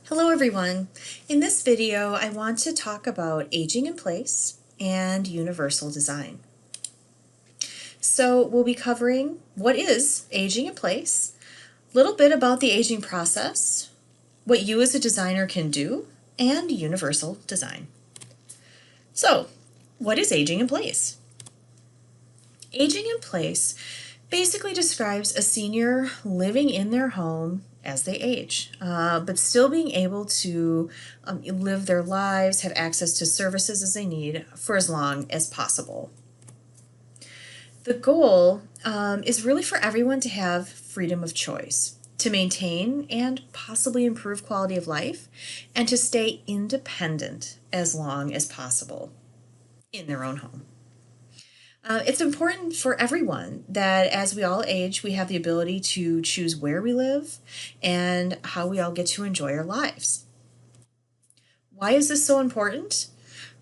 Hello everyone. In this video, I want to talk about aging in place and universal design. So we'll be covering what is aging in place, a little bit about the aging process, what you as a designer can do, and universal design. So, what is aging in place? Aging in place basically describes a senior living in their home as they age, but still being able to live their lives, have access to services as they need for as long as possible. The goal is really for everyone to have freedom of choice, to maintain and possibly improve quality of life, and to stay independent as long as possible in their own home. It's important for everyone that as we all age, we have the ability to choose where we live and how we all get to enjoy our lives. Why is this so important?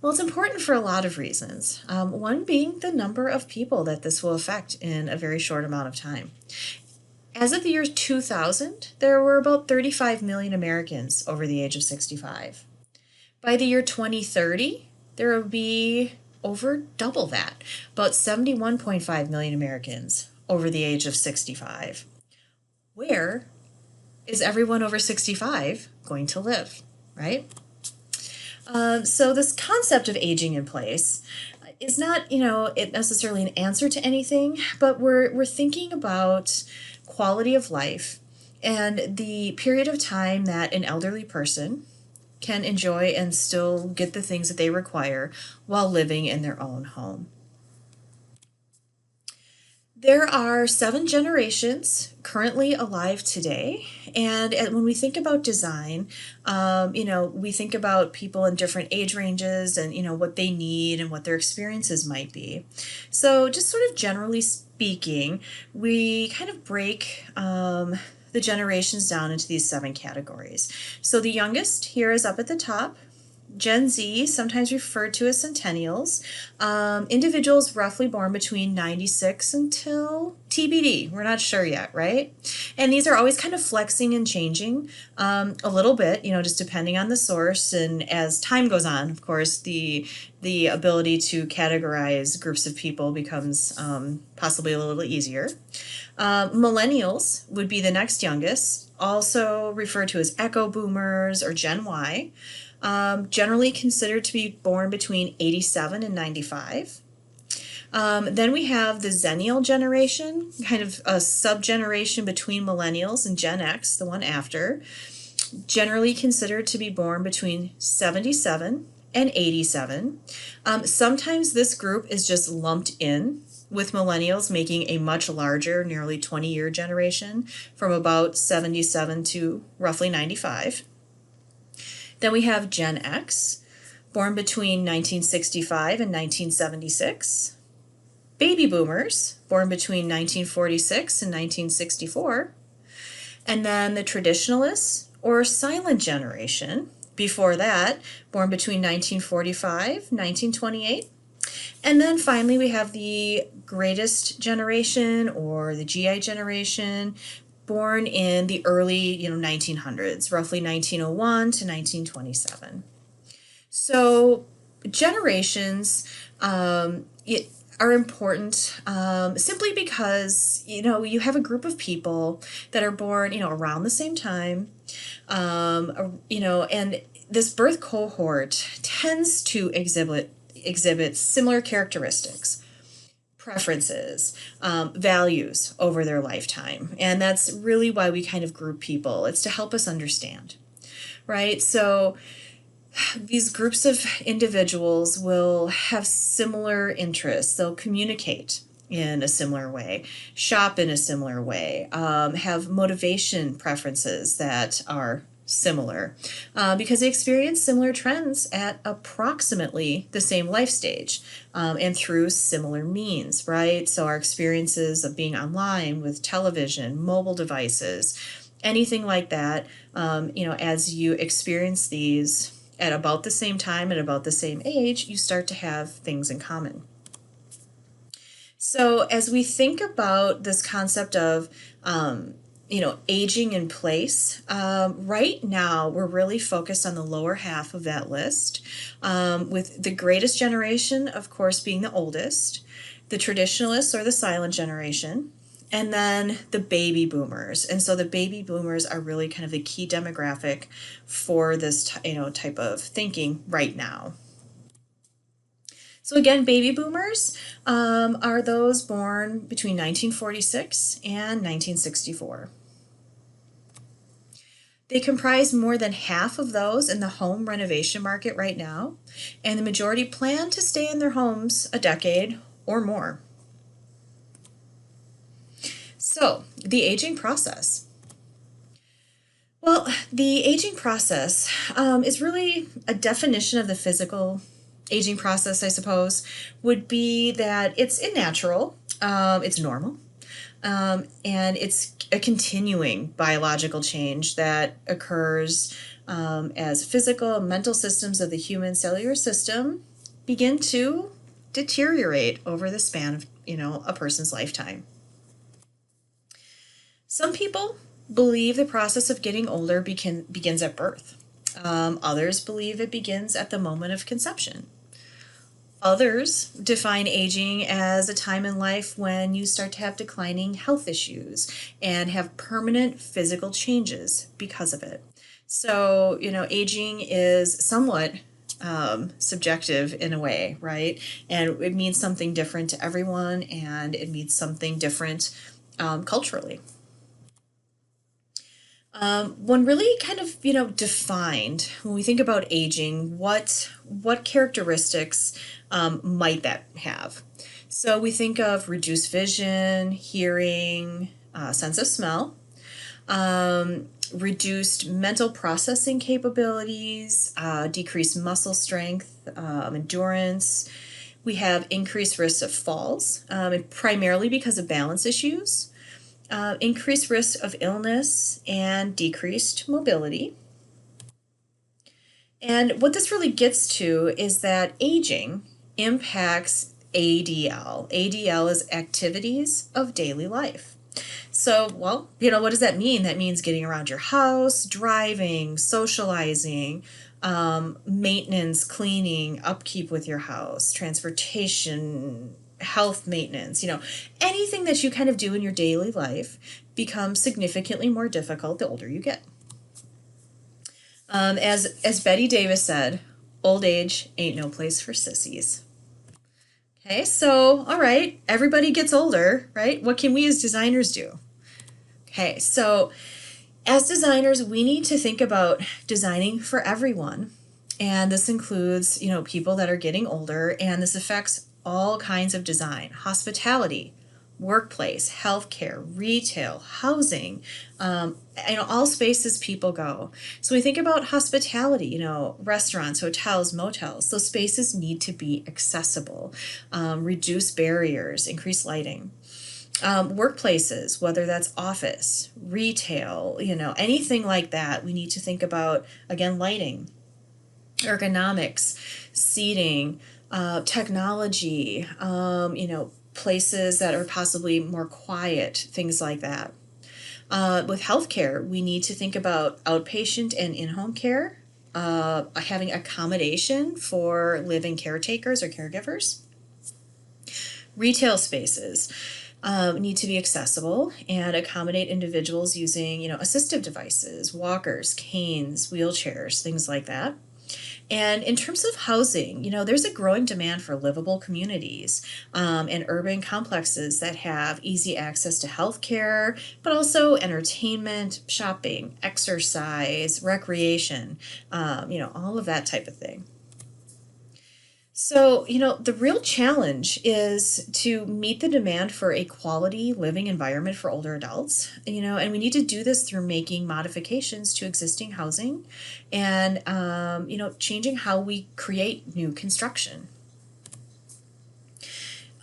Well, it's important for a lot of reasons. One being the number of people that this will affect in a very short amount of time. As of the year 2000, there were about 35 million Americans over the age of 65. By the year 2030, there will be over double that, about 71.5 million Americans over the age of 65. Where is everyone over 65 going to live, right? So this concept of aging in place is not, it necessarily an answer to anything, but we're thinking about quality of life and the period of time that an elderly person can enjoy and still get the things that they require while living in their own home. There are 7 generations currently alive today, and when we think about design, we think about people in different age ranges and what they need and what their experiences might be. So just sort of generally speaking, we kind of break the generations down into these 7 categories. So the youngest here is up at the top, Gen Z, sometimes referred to as centennials, individuals roughly born between 96 until TBD. We're not sure yet, right? And these are always kind of flexing and changing a little bit, just depending on the source. And as time goes on, of course, the ability to categorize groups of people becomes possibly a little easier. Millennials would be the next youngest, also referred to as Echo Boomers or Gen Y. Generally considered to be born between 87 and 95. Then we have the Zennial generation, kind of a sub-generation between millennials and Gen X, the one after, generally considered to be born between 77 and 87. Sometimes this group is just lumped in with millennials, making a much larger, nearly 20-year generation from about 77 to roughly 95. Then we have Gen X, born between 1965 and 1976. Baby Boomers, born between 1946 and 1964. And then the Traditionalists, or Silent Generation, before that, born between 1945 and 1928. And then finally we have the Greatest Generation, or the GI Generation, born in the early 1900s, roughly 1901 to 1927. So generations are important simply because you have a group of people that are born around the same time, and this birth cohort tends to exhibit similar characteristics, preferences, values over their lifetime. And that's really why we kind of group people. It's to help us understand, right? So these groups of individuals will have similar interests. They'll communicate in a similar way, shop in a similar way, have motivation preferences that are similar because they experience similar trends at approximately the same life stage and through similar means, right? So our experiences of being online with television, mobile devices, anything like that, as you experience these at about the same time and about the same age, you start to have things in common. So as we think about this concept of aging in place. Right now, we're really focused on the lower half of that list, with the greatest generation, of course, being the oldest, the traditionalists or the silent generation, and then the baby boomers. And so the baby boomers are really kind of the key demographic for this type of thinking right now. So again, baby boomers are those born between 1946 and 1964. They comprise more than half of those in the home renovation market right now, and the majority plan to stay in their homes a decade or more. So, the aging process. Well, the aging process is really a definition of the physical aging process, I suppose, would be that it's unnatural, it's normal, and it's a continuing biological change that occurs as physical and mental systems of the human cellular system begin to deteriorate over the span of a person's lifetime. Some people believe the process of getting older begins at birth. Others believe it begins at the moment of conception. Others define aging as a time in life when you start to have declining health issues and have permanent physical changes because of it. So, aging is somewhat subjective in a way, right? And it means something different to everyone, and it means something different culturally. One really kind of, defined when we think about aging, what characteristics might that have? So we think of reduced vision, hearing, sense of smell, reduced mental processing capabilities, decreased muscle strength, endurance. We have increased risks of falls, primarily because of balance issues. Increased risk of illness and decreased mobility. And what this really gets to is that aging impacts ADL. ADL is activities of daily life. So, well, what does that mean? That means getting around your house, driving, socializing, maintenance, cleaning, upkeep with your house, transportation, health maintenance, anything that you kind of do in your daily life becomes significantly more difficult the older you get. As Betty Davis said, old age ain't no place for sissies. Okay, so, all right, everybody gets older, right? What can we as designers do? Okay, so as designers, we need to think about designing for everyone. And this includes, people that are getting older, and this affects all kinds of design: hospitality, workplace, healthcare, retail, housing, all spaces people go. So we think about hospitality, restaurants, hotels, motels. Those spaces need to be accessible, reduce barriers, increase lighting. Workplaces, whether that's office, retail, anything like that, we need to think about, again, lighting, ergonomics, seating, technology, places that are possibly more quiet, things like that. With healthcare, we need to think about outpatient and in-home care, having accommodation for living caretakers or caregivers. Retail spaces need to be accessible and accommodate individuals using, assistive devices, walkers, canes, wheelchairs, things like that. And in terms of housing, there's a growing demand for livable communities and urban complexes that have easy access to healthcare, but also entertainment, shopping, exercise, recreation, all of that type of thing. So, the real challenge is to meet the demand for a quality living environment for older adults, and we need to do this through making modifications to existing housing and, changing how we create new construction.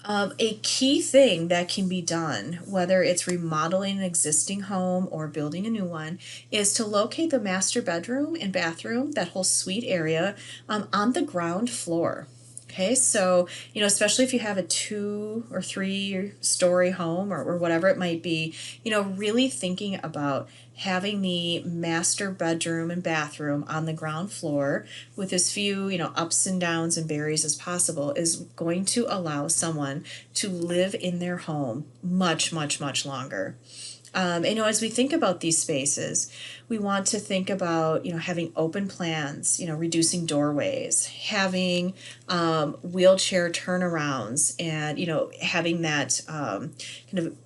A key thing that can be done, whether it's remodeling an existing home or building a new one, is to locate the master bedroom and bathroom, that whole suite area, on the ground floor. Okay, so, especially if you have a 2 or 3 story home or whatever it might be, really thinking about having the master bedroom and bathroom on the ground floor with as few, ups and downs and berries as possible is going to allow someone to live in their home much, much, much longer. As we think about these spaces, we want to think about, having open plans, reducing doorways, having wheelchair turnarounds, and, having that kind of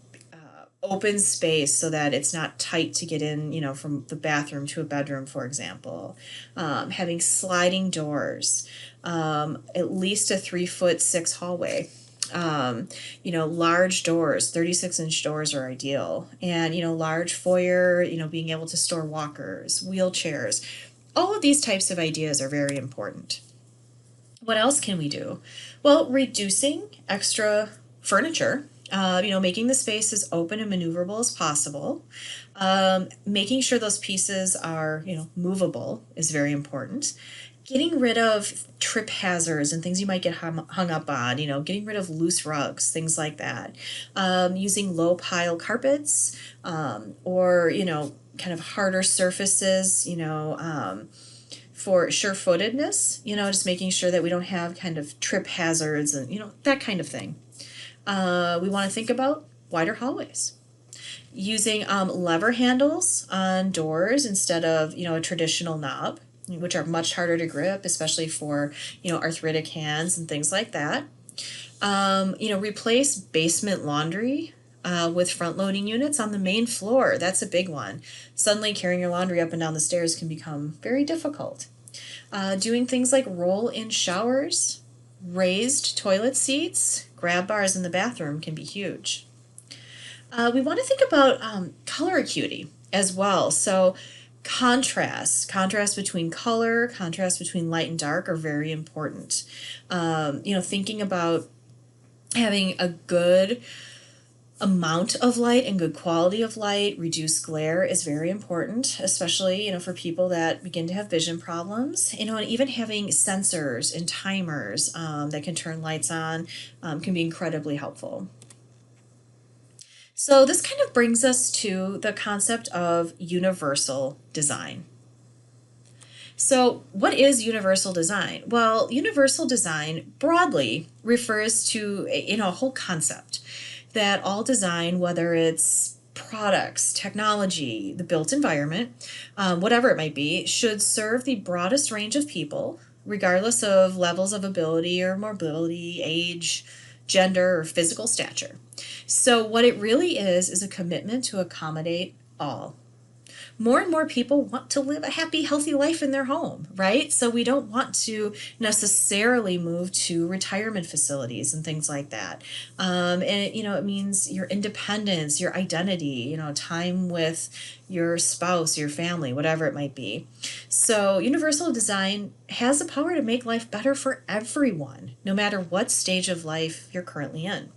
open space so that it's not tight to get in, from the bathroom to a bedroom, for example. Having sliding doors, at least a 3'6" hallway. Large doors, 36-inch doors are ideal. And, large foyer, being able to store walkers, wheelchairs. All of these types of ideas are very important. What else can we do? Well, reducing extra furniture, making the space as open and maneuverable as possible. Making sure those pieces are, movable is very important. Getting rid of trip hazards and things you might get hung up on, getting rid of loose rugs, things like that. Using low pile carpets, or, kind of harder surfaces, for sure-footedness, just making sure that we don't have kind of trip hazards and, that kind of thing. We want to think about wider hallways. Using lever handles on doors instead of, a traditional knob, which are much harder to grip, especially for, arthritic hands and things like that. Replace basement laundry with front-loading units on the main floor. That's a big one. Suddenly carrying your laundry up and down the stairs can become very difficult. Doing things like roll-in showers, raised toilet seats, grab bars in the bathroom can be huge. We want to think about color acuity as well. So contrast between color, contrast between light and dark are very important. Thinking about having a good amount of light and good quality of light, reduce glare is very important, especially, for people that begin to have vision problems, and even having sensors and timers that can turn lights on can be incredibly helpful. So this kind of brings us to the concept of universal design. So what is universal design? Well, universal design broadly refers to a whole concept that all design, whether it's products, technology, the built environment, whatever it might be, should serve the broadest range of people, regardless of levels of ability or mobility, age, gender, or physical stature. So what it really is a commitment to accommodate all. More and more people want to live a happy, healthy life in their home, right? So we don't want to necessarily move to retirement facilities and things like that. It means your independence, your identity, time with your spouse, your family, whatever it might be. So universal design has the power to make life better for everyone, no matter what stage of life you're currently in.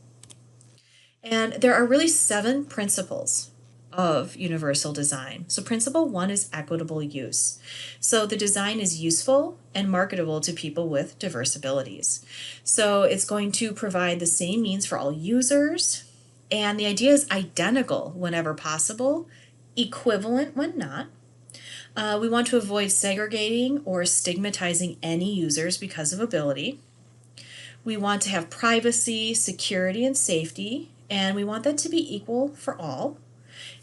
And there are really 7 principles of universal design. So principle 1 is equitable use. So the design is useful and marketable to people with diverse abilities. So it's going to provide the same means for all users, and the idea is identical whenever possible, equivalent when not. We want to avoid segregating or stigmatizing any users because of ability. We want to have privacy, security, and safety, and we want that to be equal for all.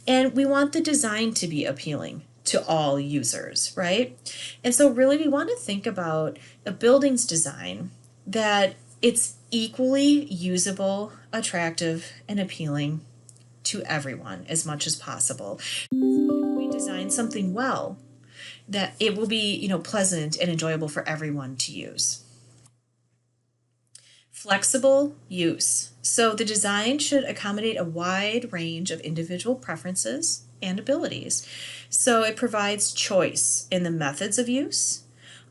And we want the design to be appealing to all users, right? And so really we want to think about a building's design that it's equally usable, attractive, and appealing to everyone as much as possible. If we design something well, that it will be, pleasant and enjoyable for everyone to use. Flexible use. So the design should accommodate a wide range of individual preferences and abilities. So it provides choice in the methods of use,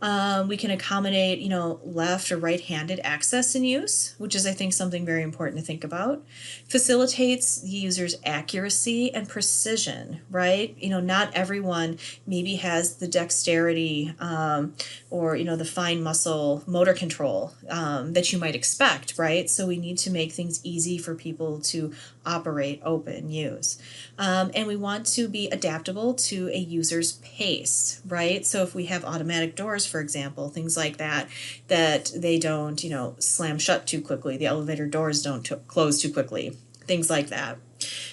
We can accommodate, left or right-handed access and use, which is, I think, something very important to think about. Facilitates the user's accuracy and precision, right? Not everyone maybe has the dexterity or, the fine muscle motor control that you might expect, right? So we need to make things easy for people to operate, open, use. And we want to be adaptable to a user's pace, right? So if we have automatic doors, for example, things like that, that they don't, slam shut too quickly, the elevator doors don't close too quickly, things like that.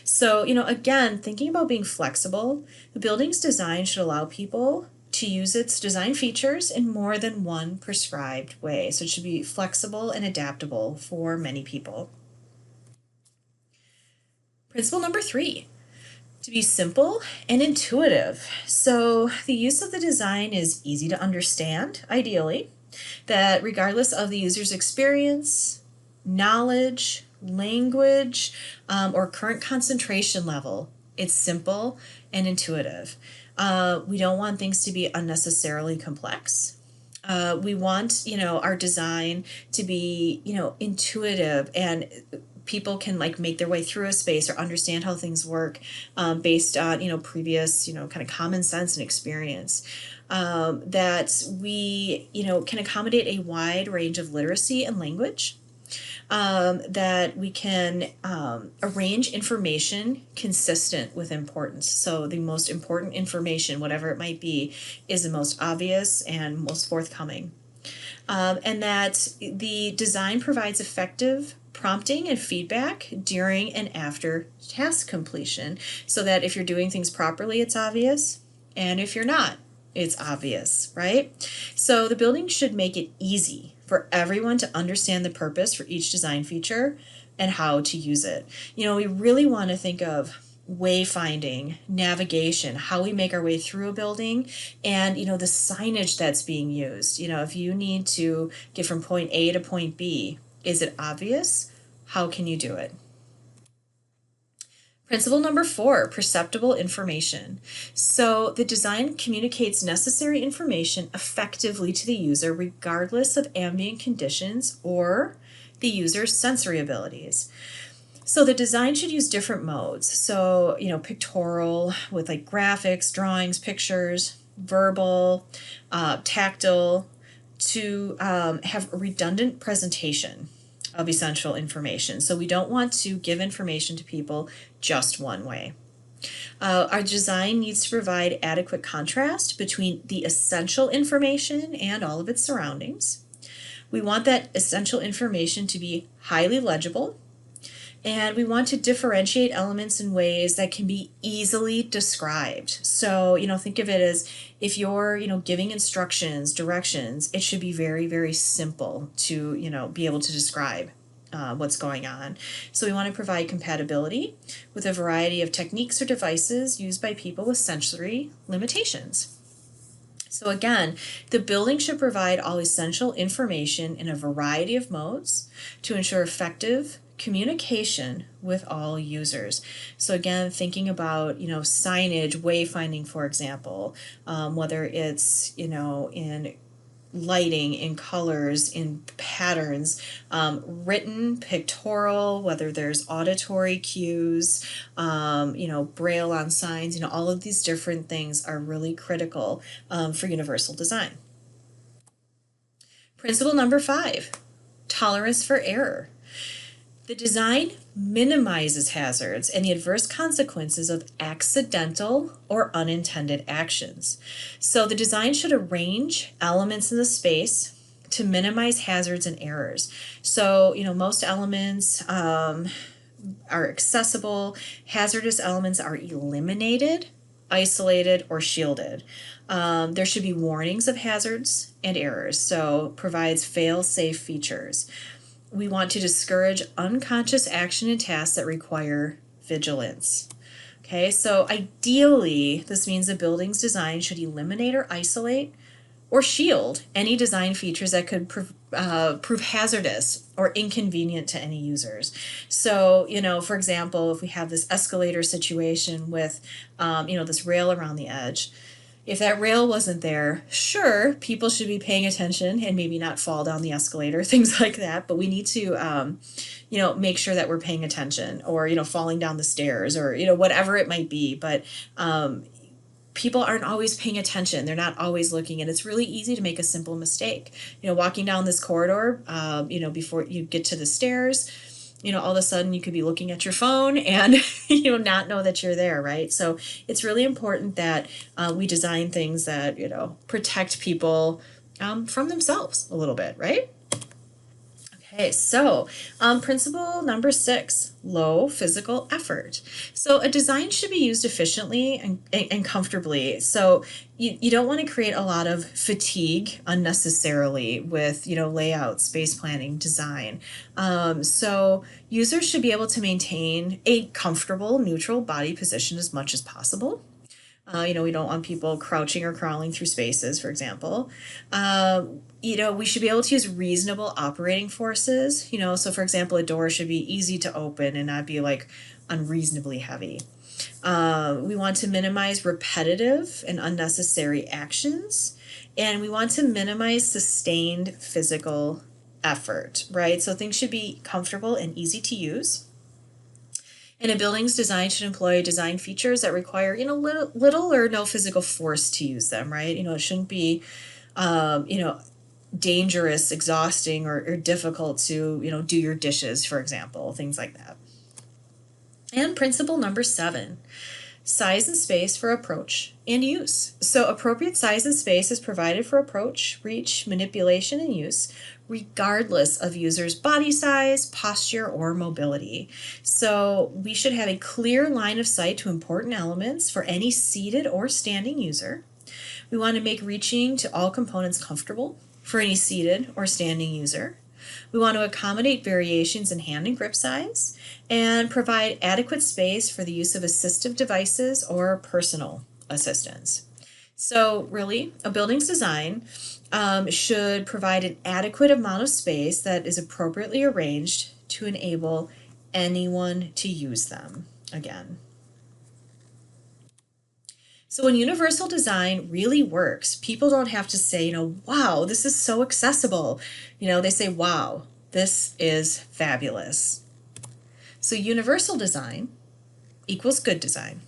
So, again, thinking about being flexible, the building's design should allow people to use its design features in more than one prescribed way. So it should be flexible and adaptable for many people. Principle number 3, to be simple and intuitive. So the use of the design is easy to understand, ideally, that regardless of the user's experience, knowledge, language, or current concentration level, it's simple and intuitive. We don't want things to be unnecessarily complex. We want, our design to be, intuitive, and people can make their way through a space or understand how things work based on, previous, kind of common sense and experience. That we, can accommodate a wide range of literacy and language. That we can arrange information consistent with importance. So the most important information, whatever it might be, is the most obvious and most forthcoming. And that the design provides effective prompting and feedback during and after task completion, so that if you're doing things properly, it's obvious, and if you're not, it's obvious, right? So the building should make it easy for everyone to understand the purpose for each design feature and how to use it. We really want to think of wayfinding, navigation, how we make our way through a building, and the signage that's being used. If you need to get from point A to point B, is it obvious? How can you do it? Principle number 4, perceptible information. So the design communicates necessary information effectively to the user regardless of ambient conditions or the user's sensory abilities. So the design should use different modes. So, pictorial with graphics, drawings, pictures, verbal, tactile, to have a redundant presentation of essential information. So we don't want to give information to people just one way. Our design needs to provide adequate contrast between the essential information and all of its surroundings. We want that essential information to be highly legible, and we want to differentiate elements in ways that can be easily described. So, think of it as if you're, giving instructions, directions, it should be very, very simple to, be able to describe what's going on. So we want to provide compatibility with a variety of techniques or devices used by people with sensory limitations. So again, the building should provide all essential information in a variety of modes to ensure effective communication with all users. So again, thinking about, signage, wayfinding, for example, whether it's, in lighting, in colors, in patterns, written, pictorial, whether there's auditory cues, braille on signs, all of these different things are really critical for universal design. Principle number 5, tolerance for error. The design minimizes hazards and the adverse consequences of accidental or unintended actions. So the design should arrange elements in the space to minimize hazards and errors. So, most elements are accessible. Hazardous elements are eliminated, isolated, or shielded. There should be warnings of hazards and errors, so provides fail-safe features. We want to discourage unconscious action and tasks that require vigilance. Okay, so ideally, this means the building's design should eliminate or isolate or shield any design features that could prove hazardous or inconvenient to any users. So, for example, if we have this escalator situation with, this rail around the edge, If that rail wasn't there, sure, people should be paying attention and maybe not fall down the escalator, things like that. But we need to, make sure that we're paying attention, or, falling down the stairs, or, whatever it might be. But people aren't always paying attention. They're not always looking, and it's really easy to make a simple mistake. Walking down this corridor, before you get to the stairs, all of a sudden you could be looking at your phone and, not know that you're there, right? So it's really important that we design things that, protect people from themselves a little bit, right? Okay, so principle number 6, low physical effort. So a design should be used efficiently and comfortably. So you don't want to create a lot of fatigue unnecessarily with, layout, space planning, design. So users should be able to maintain a comfortable, neutral body position as much as possible. We don't want people crouching or crawling through spaces, for example. We should be able to use reasonable operating forces. So for example, a door should be easy to open and not be like unreasonably heavy. We want to minimize repetitive and unnecessary actions, and we want to minimize sustained physical effort, right? So things should be comfortable and easy to use. And a building's design should employ design features that require, little or no physical force to use them, right? It shouldn't be, dangerous, exhausting, or difficult to, do your dishes, for example, things like that. And principle number 7, size and space for approach and use. So appropriate size and space is provided for approach, reach, manipulation, and use, regardless of users' body size, posture, or mobility. So we should have a clear line of sight to important elements for any seated or standing user. We want to make reaching to all components comfortable for any seated or standing user. We want to accommodate variations in hand and grip size, and provide adequate space for the use of assistive devices or personal assistance. So really, a building's design should provide an adequate amount of space that is appropriately arranged to enable anyone to use them again. So when universal design really works, people don't have to say, wow, this is so accessible. They say, wow, this is fabulous. So universal design equals good design.